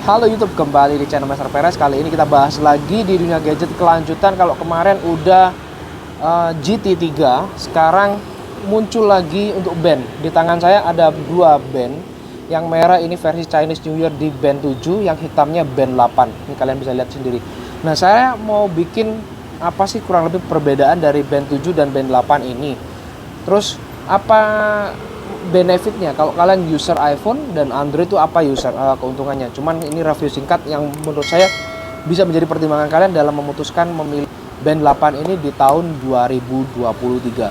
Halo YouTube, kembali di channel Master Perez. Kali ini kita bahas lagi di dunia gadget kelanjutan. Kalau kemarin udah GT3, sekarang muncul lagi untuk band. Di tangan saya ada dua band. Yang merah ini versi Chinese New Year di band 7, yang hitamnya band 8. Ini kalian bisa lihat sendiri. Nah, saya mau bikin apa sih kurang lebih perbedaan dari band 7 dan band 8 ini. Terus apa benefitnya kalau kalian user iPhone dan Android itu apa keuntungannya. Cuman ini review singkat yang menurut saya bisa menjadi pertimbangan kalian dalam memutuskan memilih band 8 ini di tahun 2023.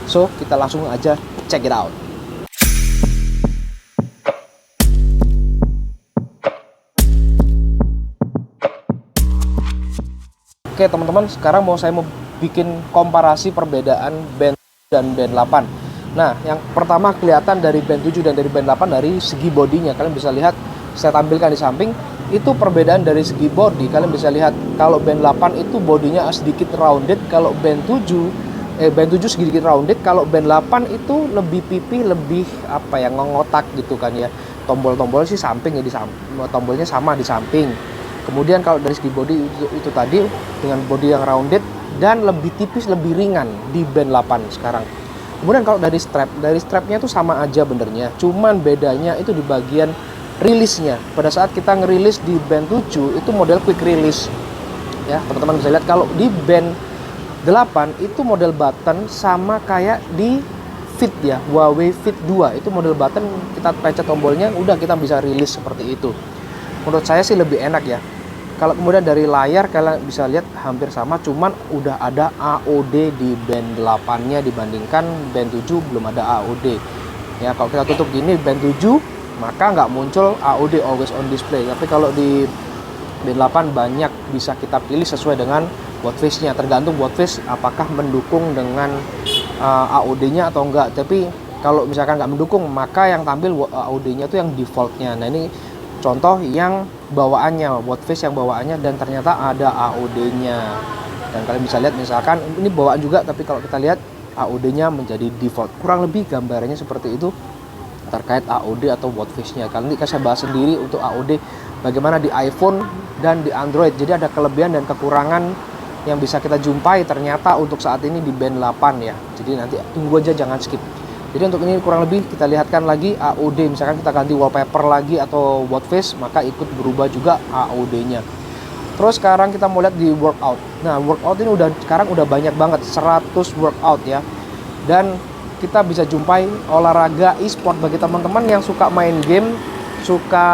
So, kita langsung aja check it out. Oke teman-teman, sekarang saya mau bikin komparasi perbedaan band dan band 8. Nah, yang pertama kelihatan dari band 7 dan dari band 8 dari segi bodinya. Kalian bisa lihat, saya tampilkan di samping, itu perbedaan dari segi body. Kalian bisa lihat, kalau band 8 itu bodinya sedikit rounded, kalau band 7 sedikit rounded, kalau band 8 itu lebih pipi, lebih ngotak gitu kan ya. Tombol-tombol sih samping ya, tombolnya sama di samping. Kemudian kalau dari segi body itu tadi dengan body yang rounded dan lebih tipis, lebih ringan di band 8 sekarang. Kemudian kalau dari strapnya itu sama aja benernya, cuman bedanya itu di bagian rilisnya. Pada saat kita ngerilis di band 7 itu model quick release. Ya, teman-teman bisa lihat kalau di band 8 itu model button sama kayak di Fit ya, Huawei Fit 2. Itu model button, kita pencet tombolnya udah kita bisa rilis seperti itu. Menurut saya sih lebih enak ya. Kalau kemudian dari layar kalian bisa lihat hampir sama, cuman udah ada AOD di band 8-nya dibandingkan band 7 belum ada AOD. Ya, kalau kita tutup gini band 7 maka nggak muncul AOD, always on display. Tapi kalau di band 8 banyak bisa kita pilih sesuai dengan watch face-nya. Tergantung watch face apakah mendukung dengan AOD-nya atau enggak. Tapi kalau misalkan nggak mendukung, maka yang tampil AOD-nya itu yang default-nya. Nah, ini contoh yang bawaannya, watch face yang bawaannya dan ternyata ada AOD-nya. Dan kalian bisa lihat misalkan ini bawaan juga, tapi kalau kita lihat AOD-nya menjadi default. Kurang lebih gambarannya seperti itu terkait AOD atau watch face-nya. Kali ini saya bahas sendiri untuk AOD bagaimana di iPhone dan di Android. Jadi ada kelebihan dan kekurangan yang bisa kita jumpai ternyata untuk saat ini di band 8 ya. Jadi nanti tunggu aja, jangan skip. Jadi untuk ini kurang lebih kita lihatkan lagi AOD, misalkan kita ganti wallpaper lagi atau watch face, maka ikut berubah juga AOD-nya. Terus sekarang kita mau lihat di workout. Nah, workout ini sekarang udah banyak banget, 100 workout ya. Dan kita bisa jumpai olahraga e-sport bagi teman-teman yang suka main game, suka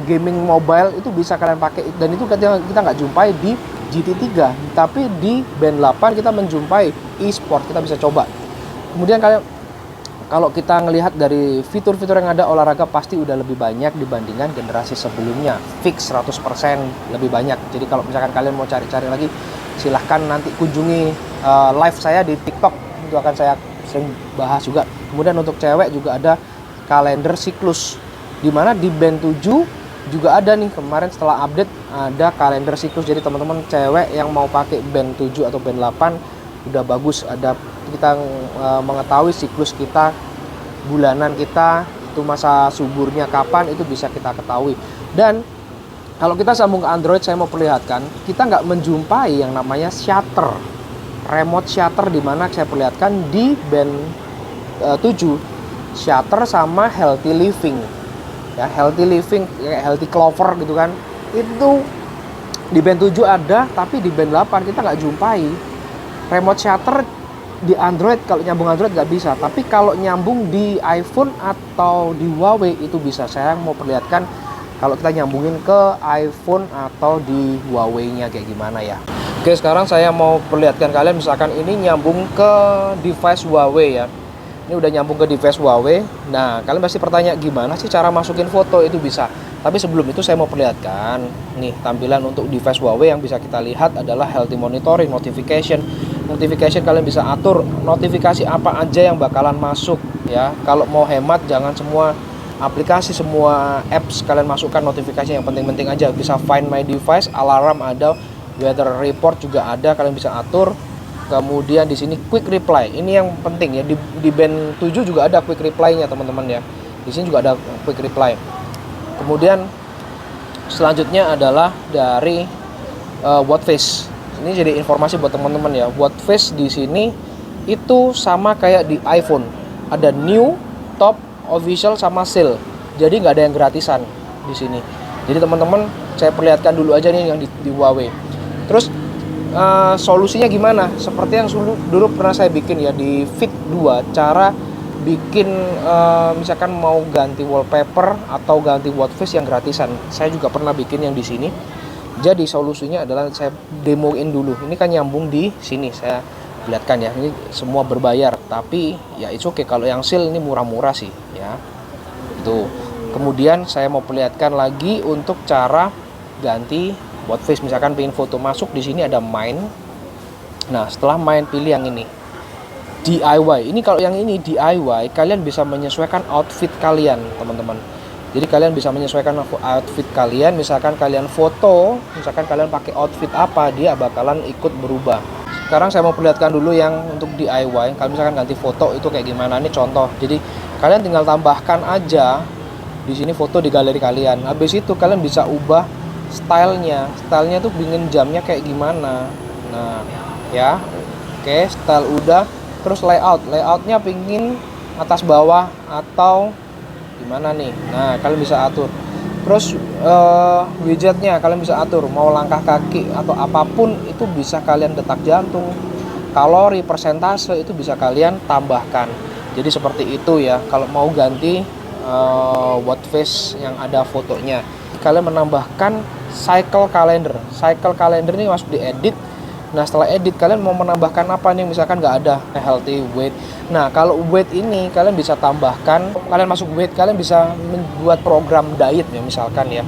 gaming mobile, itu bisa kalian pakai. Dan itu kita nggak jumpai di GT3, tapi di band 8 kita menjumpai e-sport, kita bisa coba. Kemudian kalau kita ngelihat dari fitur-fitur yang ada, olahraga pasti udah lebih banyak dibandingkan generasi sebelumnya. Fix 100% lebih banyak. Jadi kalau misalkan kalian mau cari-cari lagi, silahkan nanti kunjungi live saya di TikTok. Itu akan saya sering bahas juga. Kemudian untuk cewek juga ada kalender siklus. Dimana di band 7 juga ada nih, kemarin setelah update ada kalender siklus. Jadi teman-teman cewek yang mau pakai band 7 atau band 8 udah bagus, ada kita mengetahui siklus kita, bulanan kita, itu masa suburnya kapan, itu bisa kita ketahui. Dan kalau kita sambung ke Android, saya mau perlihatkan, kita nggak menjumpai yang namanya shutter, remote shutter, di mana saya perlihatkan di band 7 shutter sama healthy living ya, healthy living kayak healthy clover gitu kan, itu di band 7 ada, tapi di band 8 kita nggak jumpai remote shutter. Di Android, kalau nyambung Android nggak bisa, tapi kalau nyambung di iPhone atau di Huawei itu bisa. Saya mau perlihatkan kalau kita nyambungin ke iPhone atau di Huawei-nya kayak gimana ya. Oke, sekarang saya mau perlihatkan kalian, misalkan ini nyambung ke device Huawei ya. Ini udah nyambung ke device Huawei. Nah, kalian pasti bertanya gimana sih cara masukin foto. Itu bisa. Tapi sebelum itu saya mau perlihatkan nih tampilan untuk device Huawei. Yang bisa kita lihat adalah healthy monitoring, notification kalian bisa atur notifikasi apa aja yang bakalan masuk ya. Kalau mau hemat, jangan semua aplikasi, semua apps kalian masukkan notifikasi yang penting-penting aja. Bisa find my device, alarm ada, weather report juga ada, kalian bisa atur. Kemudian di sini quick reply, ini yang penting ya, di band 7 juga ada quick reply-nya teman-teman ya. Di sini juga ada quick reply. Kemudian Selanjutnya adalah dari watch face. Ini jadi informasi buat teman-teman ya. Watch face di sini itu sama kayak di iPhone. Ada new, top, official sama sale. Jadi nggak ada yang gratisan di sini. Jadi teman-teman, saya perlihatkan dulu aja nih yang di Huawei. Terus solusinya gimana? Seperti yang dulu pernah saya bikin ya di Fit 2, cara bikin misalkan mau ganti wallpaper atau ganti watch face yang gratisan. Saya juga pernah bikin yang di sini. Jadi solusinya adalah saya demoin dulu. Ini kan nyambung di sini, saya lihatkan ya. Ini semua berbayar, tapi ya it's okay. Kalau yang sale ini murah-murah sih ya. Itu. Kemudian saya mau perlihatkan lagi untuk cara ganti watch face. Misalkan pengen foto masuk, di sini ada main. Nah, setelah main pilih yang ini. DIY. Ini kalau yang ini DIY, kalian bisa menyesuaikan outfit kalian, teman-teman. Jadi kalian bisa menyesuaikan outfit kalian. Misalkan kalian foto, misalkan kalian pakai outfit apa, dia bakalan ikut berubah. Sekarang saya mau perlihatkan dulu yang untuk DIY. Kalau misalkan ganti foto itu kayak gimana? Ini contoh. Jadi kalian tinggal tambahkan aja di sini foto di galeri kalian. Habis itu kalian bisa ubah stylenya. Stylenya tuh bikin jamnya kayak gimana. Nah, ya. Oke, style udah. Terus layoutnya pingin atas bawah atau gimana nih. Nah, kalian bisa atur. Terus widgetnya kalian bisa atur, mau langkah kaki atau apapun itu bisa kalian, detak jantung, kalori, persentase itu bisa kalian tambahkan. Jadi seperti itu ya. Kalau mau ganti watch face yang ada fotonya, kalian menambahkan cycle calendar. Cycle calendar ini masuk di edit. Nah, setelah edit kalian mau menambahkan apa nih? Misalkan nggak ada healthy weight. Nah, kalau weight ini kalian bisa tambahkan. Kalian masuk weight, kalian bisa membuat program diet ya, misalkan ya.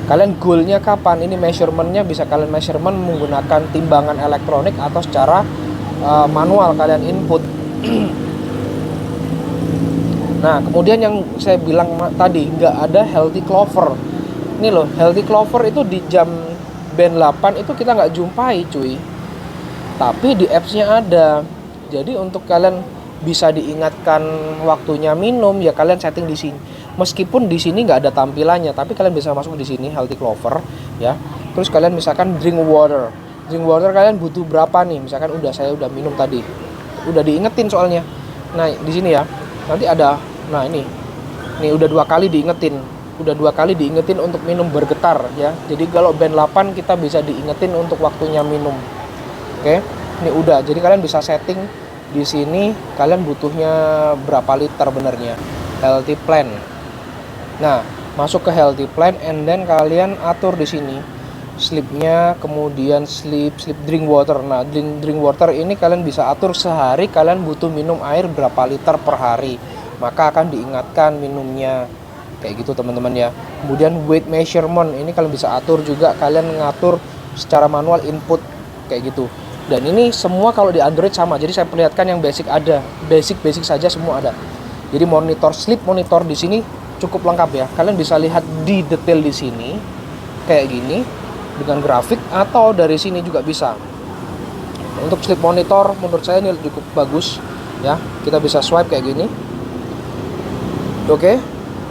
Kalian goalnya kapan? Ini measurementnya bisa kalian measurement menggunakan timbangan elektronik atau secara manual kalian input. Nah, kemudian yang saya bilang tadi, nggak ada healthy clover. Ini loh, healthy clover itu di jam band 8 itu kita nggak jumpai cuy. Tapi di apps-nya ada. Jadi untuk kalian bisa diingatkan waktunya minum, ya kalian setting di sini. Meskipun di sini nggak ada tampilannya, tapi kalian bisa masuk di sini healthy clover ya. Terus kalian misalkan drink water. Drink water kalian butuh berapa nih? Misalkan saya udah minum tadi. Udah diingetin soalnya. Nah, di sini ya. Nanti ada, nah ini udah 2 kali diingetin. Udah 2 kali diingetin untuk minum bergetar ya. Jadi kalau band 8 kita bisa diingetin untuk waktunya minum. Oke, ini udah. Jadi kalian bisa setting di sini kalian butuhnya berapa liter benernya. Healthy plan. Nah, masuk ke healthy plan and then kalian atur di sini sleepnya, kemudian sleep drink water. Nah, drink water ini kalian bisa atur sehari kalian butuh minum air berapa liter per hari. Maka akan diingatkan minumnya. Kayak gitu teman-teman ya. Kemudian weight measurement ini kalian bisa atur juga, kalian ngatur secara manual input kayak gitu. Dan ini semua kalau di Android sama. Jadi saya perlihatkan yang basic ada, basic saja semua ada. Jadi monitor sleep monitor di sini cukup lengkap ya. Kalian bisa lihat di detail di sini kayak gini dengan grafik atau dari sini juga bisa. Untuk sleep monitor menurut saya ini cukup bagus ya. Kita bisa swipe kayak gini. Oke.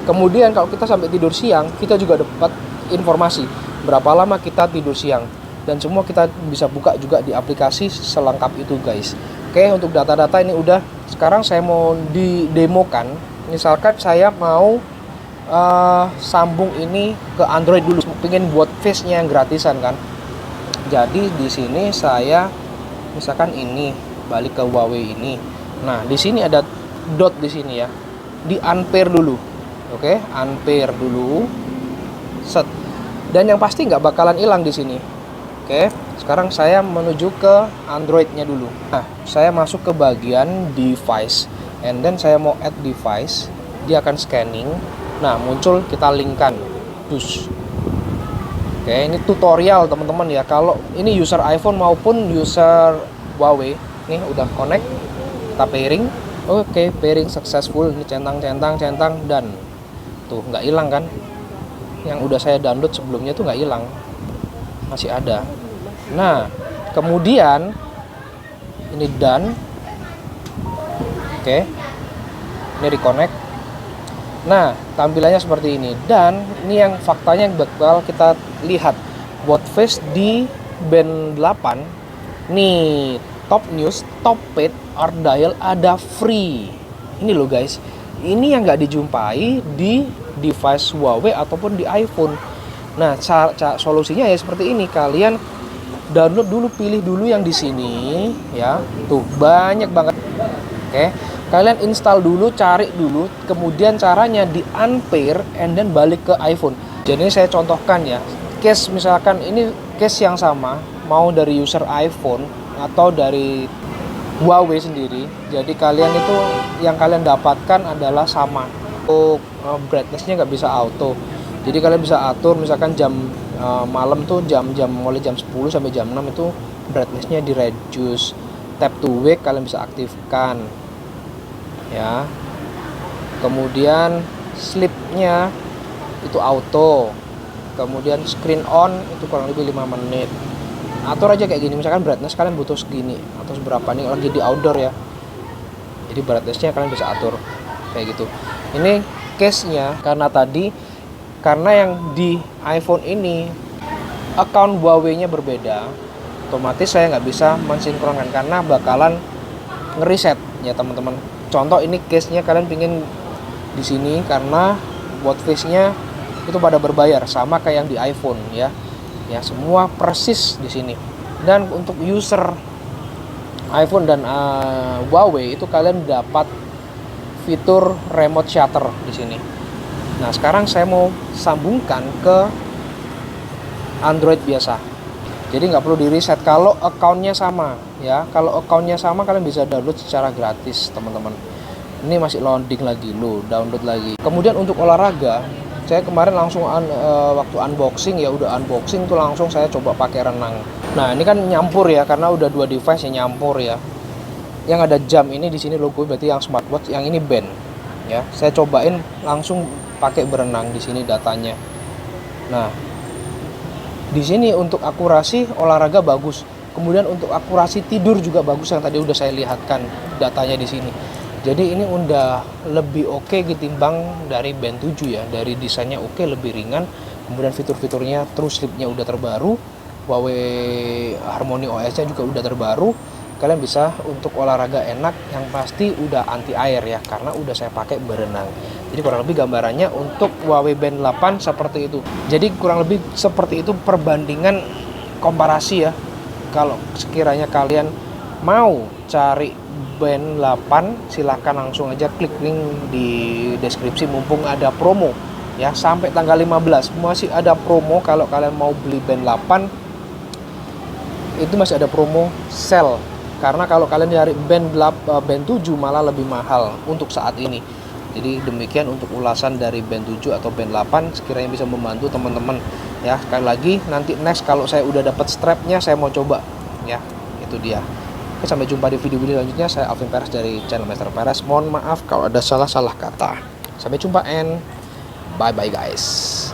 Kemudian kalau kita sampai tidur siang, kita juga dapat informasi berapa lama kita tidur siang. Dan semua kita bisa buka juga di aplikasi selengkap itu guys. Oke, untuk data-data ini udah. Sekarang saya mau didemokan. Misalkan saya mau sambung ini ke Android dulu. Pengen buat face-nya yang gratisan kan. Jadi di sini saya misalkan ini balik ke Huawei ini. Nah, di sini ada dot di sini ya. Di unpair dulu. Oke, unpair dulu. Set. Dan yang pasti nggak bakalan hilang di sini. Oke, sekarang saya menuju ke Android-nya dulu. Nah, saya masuk ke bagian device, and then saya mau add device. Dia akan scanning. Nah, muncul kita linkkan. Dus. Oke, ini tutorial teman-teman ya. Kalau ini user iPhone maupun user Huawei, nih udah connect. Kita pairing. Oke, pairing successful. Ini centang dan tuh nggak hilang kan? Yang udah saya download sebelumnya tuh nggak hilang. Masih ada. Nah, kemudian ini done. Oke. Ini reconnect. Nah, tampilannya seperti ini. Dan ini yang faktanya yang bakal kita lihat. Watch face di Band 8. Nih, top news, top page, art dial ada free. Ini loh guys. Ini yang nggak dijumpai di device Huawei ataupun di iPhone. Nah, solusinya ya seperti ini. Kalian download dulu, pilih dulu yang di sini ya. Tuh, banyak banget. Oke. Kalian install dulu, cari dulu, kemudian caranya di unpair and then balik ke iPhone. Jadi saya contohkan ya. Case misalkan ini case yang sama, mau dari user iPhone atau dari Huawei sendiri. Jadi kalian itu yang kalian dapatkan adalah sama. Untuk brightness-nya nggak bisa auto. Jadi kalian bisa atur misalkan jam malam tuh jam-jam mulai jam 10 sampai jam 6 itu brightness-nya di reduce. Tap to wake kalian bisa aktifkan. Ya. Kemudian sleep-nya itu auto. Kemudian screen on itu kurang lebih 5 menit. Atur aja kayak gini, misalkan brightness kalian butuh segini atau seberapa nih lagi di outdoor ya. Jadi brightness-nya kalian bisa atur kayak gitu. Ini case-nya karena yang di iPhone ini account Huawei-nya berbeda, otomatis saya nggak bisa mensinkronkan karena bakalan ngeriset ya teman-teman. Contoh ini case-nya kalian pingin di sini karena watch face-nya itu pada berbayar sama kayak yang di iPhone ya. Ya, semua persis di sini. Dan untuk user iPhone dan Huawei itu kalian dapat fitur remote shutter di sini. Nah, sekarang saya mau sambungkan ke Android biasa. Jadi nggak perlu di reset kalau account-nya sama ya. Kalau account-nya sama kalian bisa download secara gratis, teman-teman. Ini masih loading lagi, download lagi. Kemudian untuk olahraga, saya kemarin langsung waktu unboxing ya, udah unboxing tuh langsung saya coba pakai renang. Nah, ini kan nyampur ya karena udah dua device yang nyampur ya. Yang ada jam ini di sini logo berarti yang smartwatch, yang ini band ya. Saya cobain langsung pakai berenang di sini datanya. Nah, di sini untuk akurasi olahraga bagus. Kemudian untuk akurasi tidur juga bagus yang tadi udah saya lihatkan datanya di sini. Jadi ini udah lebih oke ketimbang dari Band 7 ya. Dari desainnya oke, lebih ringan. Kemudian fitur-fiturnya True Sleep-nya udah terbaru. Huawei Harmony OS-nya juga udah terbaru. Kalian bisa untuk olahraga enak yang pasti udah anti air ya, karena udah saya pakai berenang. Jadi kurang lebih gambarannya untuk Huawei Band 8 seperti itu. Jadi kurang lebih seperti itu perbandingan komparasi ya. Kalau sekiranya kalian mau cari Band 8 silahkan langsung aja klik link di deskripsi mumpung ada promo ya sampai tanggal 15 masih ada promo. Kalau kalian mau beli Band 8 itu masih ada promo sale, karena kalau kalian nyari Band 7 malah lebih mahal untuk saat ini. Jadi demikian untuk ulasan dari Band 7 atau Band 8, sekiranya bisa membantu teman-teman ya. Sekali lagi nanti next kalau saya udah dapat strapnya saya mau coba ya, itu dia. Oke, sampai jumpa di video-video selanjutnya. Saya Alvin Perez dari channel Master Perez. Mohon maaf kalau ada salah-salah kata. Sampai jumpa and bye-bye guys.